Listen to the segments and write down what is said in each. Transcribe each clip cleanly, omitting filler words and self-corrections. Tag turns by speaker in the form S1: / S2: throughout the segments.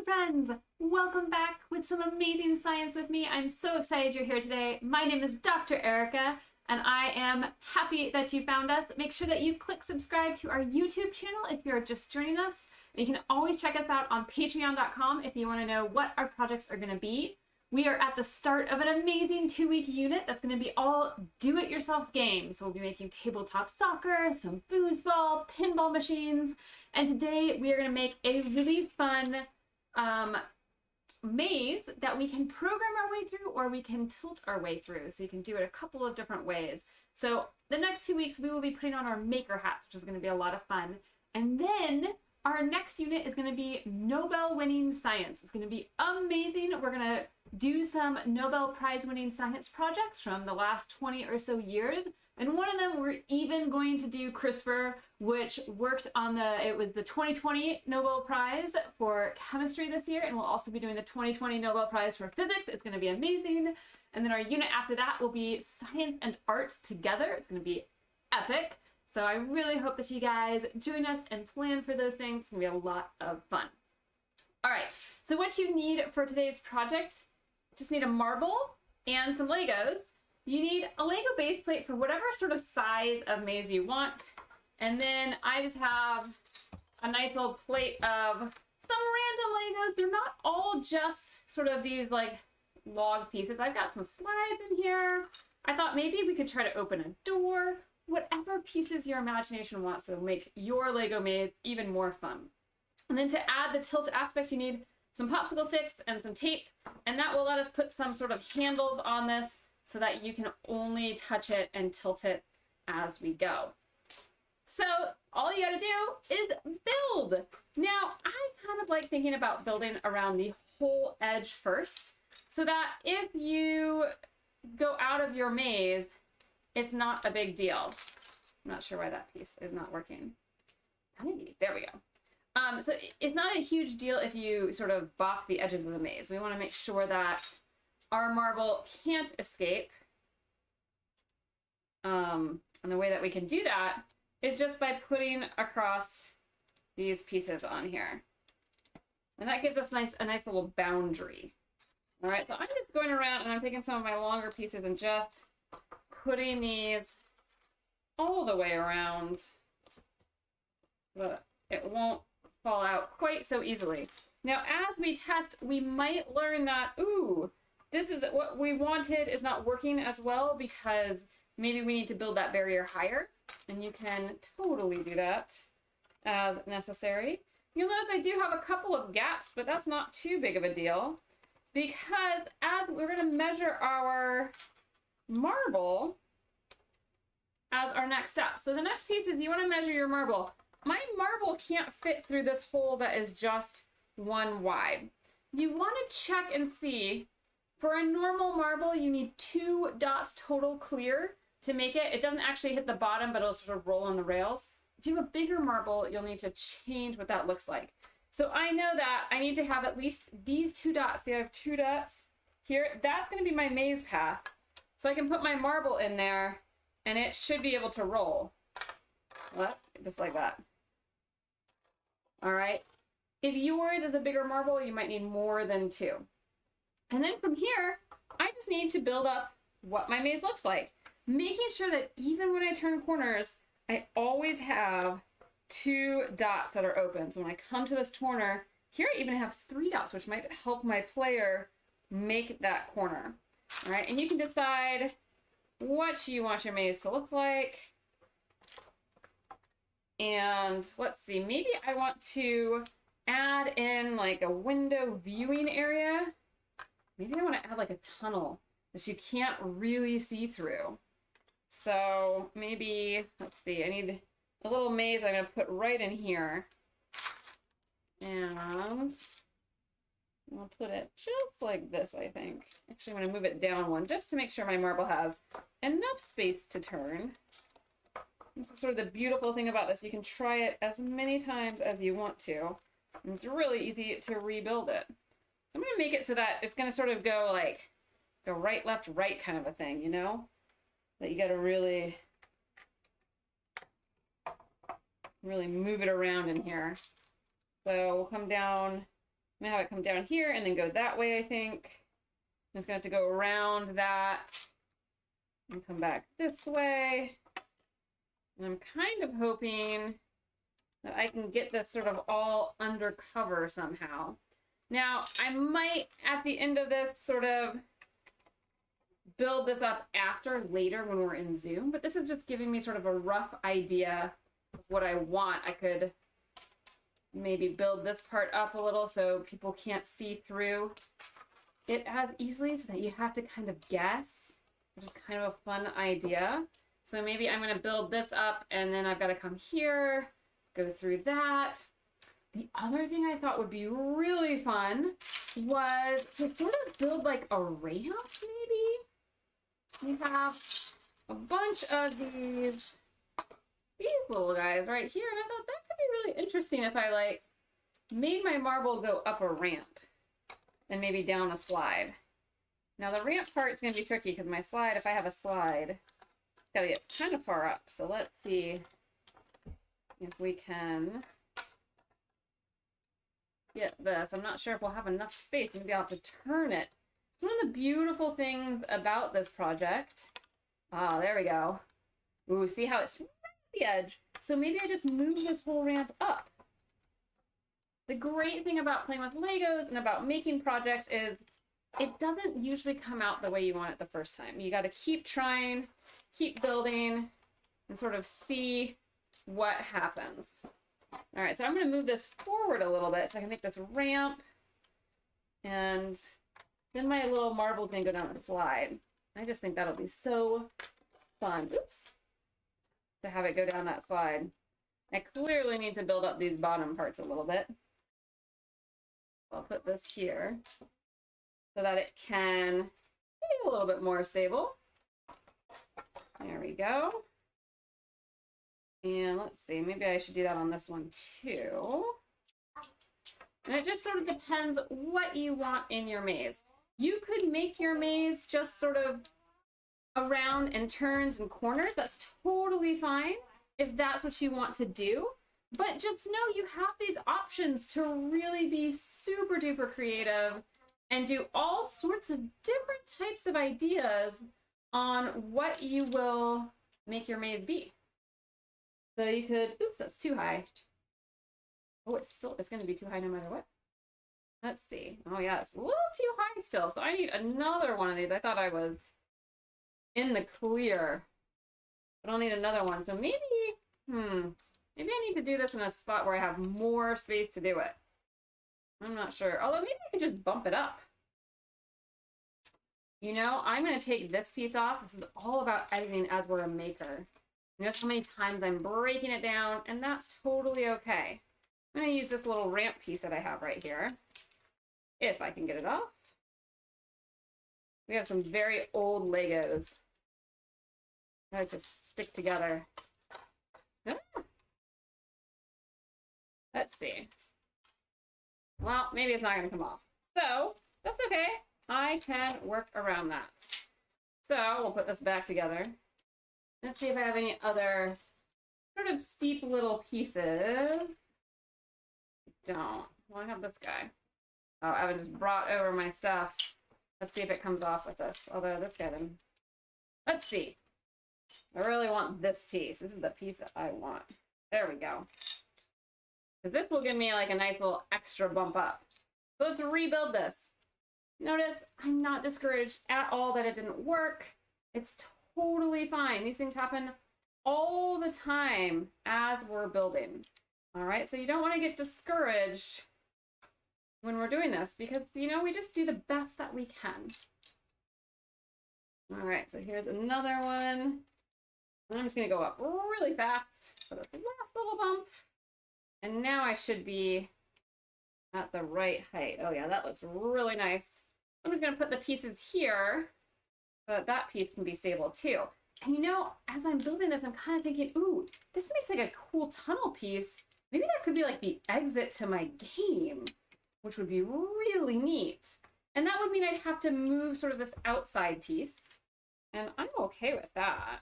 S1: Hello friends! Welcome back with some amazing science with me. I'm so excited you're here today. My name is Dr. Erica and I am happy that you found us. Make sure that you click subscribe to our YouTube channel if you're just joining us. You can always check us out on patreon.com if you want to know what our projects are going to be. We are at the start of an amazing 2-week unit that's going to be all do-it-yourself games. So we'll be making tabletop soccer, some foosball, pinball machines, and today we are going to make a really fun maze that we can program our way through or we can tilt our way through. So you can do it a couple of different ways. So the next 2 weeks we will be putting on our maker hats, which is going to be a lot of fun. And then our next unit is going to be Nobel winning science. It's going to be amazing. We're going to do some Nobel Prize winning science projects from the last 20 or so years. And one of them, we're even going to do CRISPR, which worked on it was the 2020 Nobel Prize for chemistry this year. And we'll also be doing the 2020 Nobel Prize for physics. It's going to be amazing. And then our unit after that will be science and art together. It's going to be epic. So I really hope that you guys join us and plan for those things. It's going to be a lot of fun. All right, so what you need for today's project, just need a marble and some Legos. You need a Lego base plate for whatever sort of size of maze you want. And then I just have a nice little plate of some random Legos. They're not all just sort of these like log pieces. I've got some slides in here. I thought maybe we could try to open a door. Whatever pieces your imagination wants to make your Lego maze even more fun. And then to add the tilt aspect, you need some popsicle sticks and some tape, and that will let us put some sort of handles on this so that you can only touch it and tilt it as we go. So all you gotta do is build. Now, I kind of like thinking about building around the whole edge first, so that if you go out of your maze, it's not a big deal. I'm not sure why that piece is not working. There we go. So it's not a huge deal if you sort of balk the edges of the maze. We want to make sure that our marble can't escape. And the way that we can do that is just by putting across these pieces on here. And that gives us a nice little boundary. All right, so I'm just going around and I'm taking some of my longer pieces and just putting these all the way around so that it won't fall out quite so easily. Now, as we test, we might learn that, ooh, this is what we wanted is not working as well because maybe we need to build that barrier higher, and you can totally do that as necessary. You'll notice I do have a couple of gaps, but that's not too big of a deal because as we're going to measure our marble as our next step. So the next piece is you want to measure your marble. My marble can't fit through this hole that is just one wide. You want to check and see, for a normal marble, you need 2 dots total clear to make it. It doesn't actually hit the bottom, but it'll sort of roll on the rails. If you have a bigger marble, you'll need to change what that looks like. So I know that I need to have at least these 2 dots. See, I have 2 dots here. That's going to be my maze path. So I can put my marble in there and it should be able to roll. What? Just like that. All right. If yours is a bigger marble, you might need more than 2. And then from here, I just need to build up what my maze looks like. Making sure that even when I turn corners, I always have 2 dots that are open. So when I come to this corner, here I even have 3 dots, which might help my player make that corner. All right, and you can decide what you want your maze to look like. And let's see, maybe I want to add in like a window viewing area. Maybe I want to add like a tunnel that you can't really see through. So maybe, let's see, I need a little maze I'm going to put right in here. And I'll put it just like this, I think. Actually, I'm going to move it down one just to make sure my marble has enough space to turn. This is sort of the beautiful thing about this. You can try it as many times as you want to. And it's really easy to rebuild it. So I'm going to make it so that it's going to sort of go right, left, right kind of a thing, you know? That you got to really move it around in here. So we'll come down I'm gonna have it come down here and then go that way, I think. I'm just gonna have to go around that and come back this way. And I'm kind of hoping that I can get this sort of all undercover somehow. Now, I might, at the end of this, sort of build this up later when we're in Zoom, but this is just giving me sort of a rough idea of what I want. I could maybe build this part up a little so people can't see through it as easily, so that you have to kind of guess, which is kind of a fun idea. So maybe I'm going to build this up, and then I've got to come here, go through that. The other thing I thought would be really fun was to sort of build like a ramp, maybe. We have a bunch of these little guys right here, and I thought that could be really interesting if I like made my marble go up a ramp and maybe down a slide. Now the ramp part is going to be tricky because my slide, if I have a slide, it's got to get kind of far up. So let's see if we can get this. I'm not sure if we'll have enough space. Maybe I'll have to turn it. It's one of the beautiful things about this project. Ah, there we go. Ooh, see how it's right at the edge? So maybe I just move this whole ramp up. The great thing about playing with Legos and about making projects is it doesn't usually come out the way you want it the first time. You got to keep trying, keep building, and sort of see what happens. All right, so I'm going to move this forward a little bit so I can make this ramp, and then my little marble's going to go down a slide. I just think that'll be so fun. Oops. To have it go down that slide. I clearly need to build up these bottom parts a little bit. I'll put this here so that it can be a little bit more stable. There we go. And let's see, maybe I should do that on this one too. And it just sort of depends what you want in your maze. You could make your maze just sort of around and turns and corners. That's totally fine if that's what you want to do. But just know you have these options to really be super duper creative and do all sorts of different types of ideas on what you will make your maze be. So you could, oops, that's too high. Oh, it's going to be too high no matter what. Let's see. Oh yeah, it's a little too high still. So I need another one of these. I thought I was in the clear, but I'll need another one. So maybe, maybe I need to do this in a spot where I have more space to do it. I'm not sure. Although maybe I could just bump it up. You know, I'm going to take this piece off. This is all about editing as we're a maker. Notice how many times I'm breaking it down, and that's totally okay. I'm going to use this little ramp piece that I have right here, if I can get it off. We have some very old Legos that just stick together. Ah. Let's see. Well, maybe it's not going to come off. So, that's okay. I can work around that. So, we'll put this back together. Let's see if I have any other sort of steep little pieces. Don't. Well, I have this guy. Oh, Evan just brought over my stuff. Let's see if it comes off with this. Although this guy didn't. Let's see. I really want this piece. This is the piece that I want. There we go. Because this will give me like a nice little extra bump up. So let's rebuild this. Notice I'm not discouraged at all that it didn't work. It's totally fine. These things happen all the time as we're building. All right, so you don't want to get discouraged when we're doing this because, you know, we just do the best that we can. All right, so here's another one. And I'm just going to go up really fast for this last little bump. And now I should be at the right height. Oh yeah, that looks really nice. I'm just going to put the pieces here so that that piece can be stable too. And you know, as I'm building this, I'm kind of thinking, ooh, this makes like a cool tunnel piece. Maybe that could be like the exit to my game, which would be really neat. And that would mean I'd have to move sort of this outside piece. And I'm okay with that.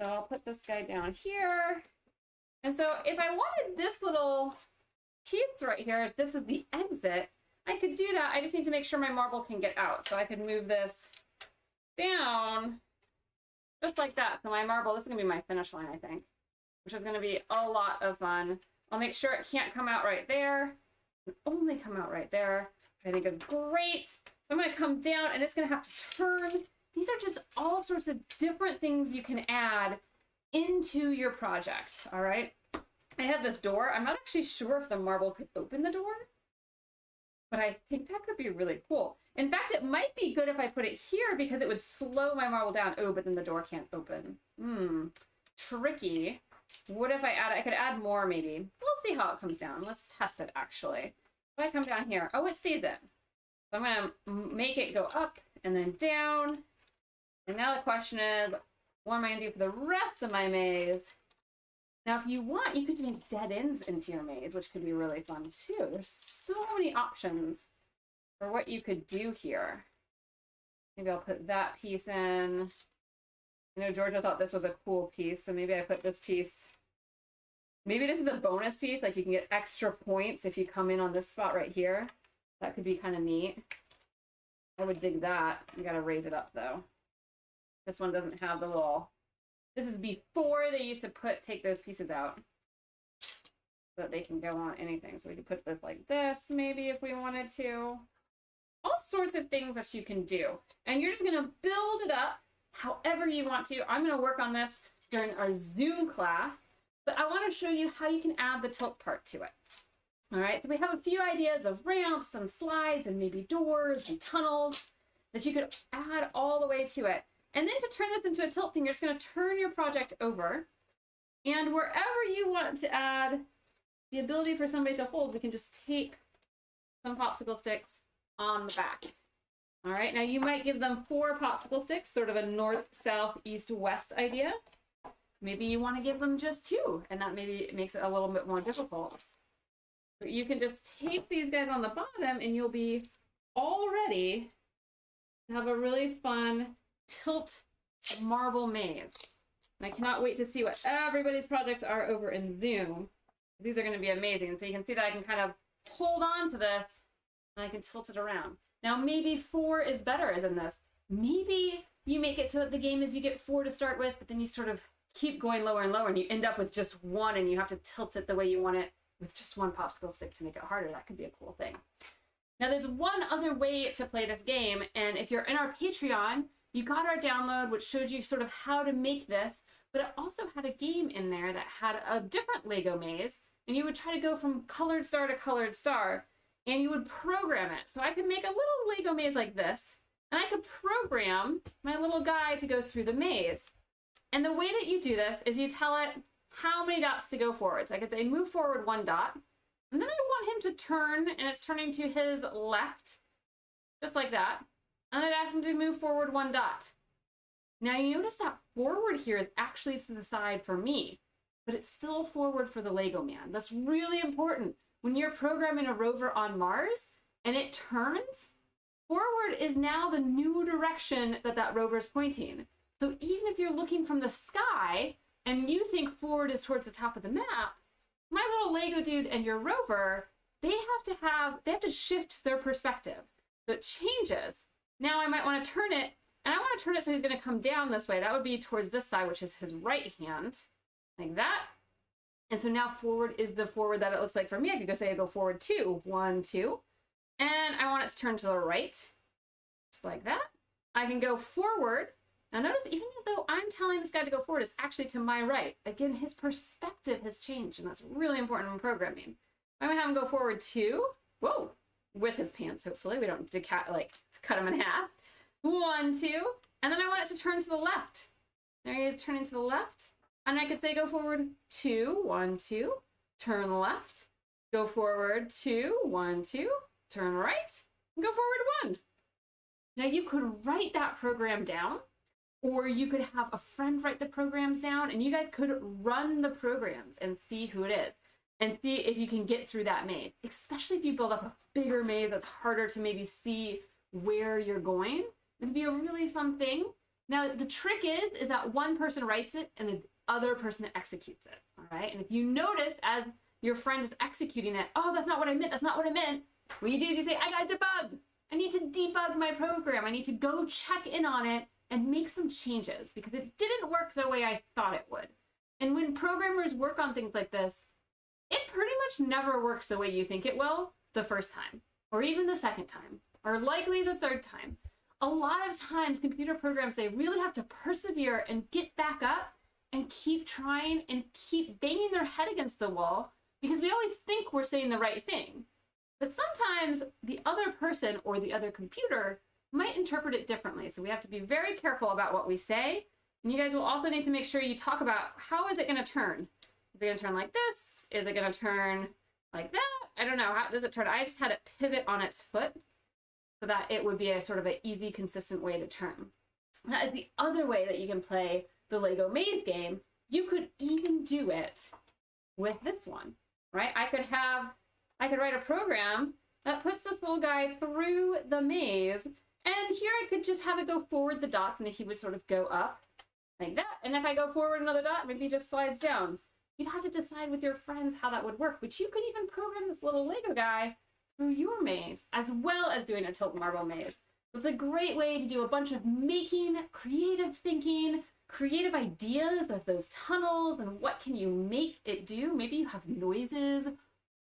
S1: So I'll put this guy down here. And so if I wanted this little piece right here, this is the exit, I could do that. I just need to make sure my marble can get out. So I could move this down just like that. So my marble, this is gonna be my finish line, I think, which is gonna be a lot of fun. I'll make sure it can't come out right there. It can only come out right there, which I think is great. So I'm gonna come down and it's gonna have to turn. These are just all sorts of different things you can add into your project, all right? I have this door. I'm not actually sure if the marble could open the door, but I think that could be really cool. In fact, it might be good if I put it here because it would slow my marble down. Oh, but then the door can't open. Tricky. What if I could add more maybe. We'll see how it comes down. Let's test it actually. If I come down here, oh, it stays in. So I'm gonna make it go up and then down. And now the question is, what am I gonna do for the rest of my maze? Now, if you want, you could make dead ends into your maze, which could be really fun too. There's so many options for what you could do here. Maybe I'll put that piece in. I know Georgia thought this was a cool piece, so maybe I put this piece. Maybe this is a bonus piece, like you can get extra points if you come in on this spot right here. That could be kind of neat. I would dig that. You gotta raise it up though. This one doesn't have the little... This is before they used to take those pieces out so that they can go on anything. So we could put this like this, maybe, if we wanted to. All sorts of things that you can do. And you're just going to build it up however you want to. I'm going to work on this during our Zoom class, but I want to show you how you can add the tilt part to it. All right, so we have a few ideas of ramps and slides and maybe doors and tunnels that you could add all the way to it. And then to turn this into a tilt thing, you're just going to turn your project over. And wherever you want to add the ability for somebody to hold, we can just tape some popsicle sticks on the back. All right, now you might give them 4 popsicle sticks, sort of a north, south, east, west idea. Maybe you want to give them just 2, and that maybe makes it a little bit more difficult. But you can just tape these guys on the bottom, and you'll be all ready to have a really fun tilt marble maze. And I cannot wait to see what everybody's projects are over in Zoom. These are going to be amazing. So you can see that I can kind of hold on to this and I can tilt it around. Now maybe 4 is better than this. Maybe you make it so that the game is you get 4 to start with, but then you sort of keep going lower and lower and you end up with just 1 and you have to tilt it the way you want it with just 1 popsicle stick to make it harder. That could be a cool thing. Now there's one other way to play this game, and if you're in our Patreon, you got our download, which showed you sort of how to make this, but it also had a game in there that had a different Lego maze, and you would try to go from colored star to colored star, and you would program it. So I could make a little Lego maze like this, and I could program my little guy to go through the maze. And the way that you do this is you tell it how many dots to go forward. So I could say move forward 1 dot, and then I want him to turn, and it's turning to his left, just like that. And I'd ask him to move forward 1 dot. Now you notice that forward here is actually to the side for me, but it's still forward for the Lego man. That's really important. When you're programming a rover on Mars and it turns, forward is now the new direction that that rover is pointing. So even if you're looking from the sky and you think forward is towards the top of the map, my little Lego dude and your rover, they have to shift their perspective. So it changes. Now I might want to turn it, and I want to turn it so he's going to come down this way. That would be towards this side, which is his right hand, like that. And so now forward is the forward that it looks like for me. I could go say I go forward 2, 1, 2, and I want it to turn to the right, just like that. I can go forward. Now notice, even though I'm telling this guy to go forward, it's actually to my right. Again, his perspective has changed, and that's really important in programming. I'm going to have him go forward 2, whoa, with his pants, hopefully. We don't cut him in half. 1, 2, and then I want it to turn to the left. There he is turning to the left. And I could say go forward 2, 1, 2, turn left, go forward 2, 1, 2, turn right, and go forward 1. Now you could write that program down, or you could have a friend write the programs down, and you guys could run the programs and see who it is and see if you can get through that maze, especially if you build up a bigger maze that's harder to maybe see where you're going. It'd be a really fun thing. Now, the trick is that one person writes it and the other person executes it, all right? And if you notice, as your friend is executing it, oh, that's not what I meant, that's not what I meant. What you do is you say, I gotta debug. I need to debug my program. I need to go check in on it and make some changes because it didn't work the way I thought it would. And when programmers work on things like this, it pretty much never works the way you think it will the first time, or even the second time, or likely the third time. A lot of times computer programs, they really have to persevere and get back up and keep trying and keep banging their head against the wall because we always think we're saying the right thing. But sometimes the other person or the other computer might interpret it differently. So we have to be very careful about what we say. And you guys will also need to make sure you talk about how is it going to turn? Is it going to turn like this? Is it going to turn like that? I don't know. How does it turn? I just had it pivot on its foot so that it would be a sort of an easy, consistent way to turn. That is the other way that you can play the Lego maze game. You could even do it with this one, right? I could write a program that puts this little guy through the maze, and here I could just have it go forward the dots, and he would sort of go up like that. And if I go forward another dot, maybe he just slides down. You'd have to decide with your friends how that would work, but you could even program this little Lego guy through your maze, as well as doing a tilt marble maze. So it's a great way to do a bunch of making, creative thinking, creative ideas of those tunnels, and what can you make it do? Maybe you have noises,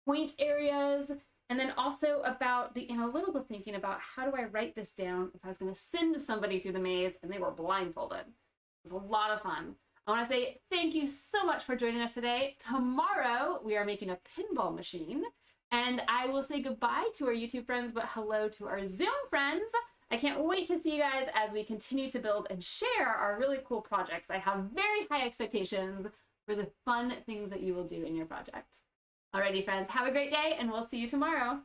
S1: point areas, and then also about the analytical thinking about how do I write this down if I was going to send somebody through the maze and they were blindfolded. It was a lot of fun. I want to say thank you so much for joining us today. Tomorrow we are making a pinball machine, and I will say goodbye to our YouTube friends, but hello to our Zoom friends. I can't wait to see you guys as we continue to build and share our really cool projects. I have very high expectations for the fun things that you will do in your project. Alrighty, friends, have a great day, and we'll see you tomorrow.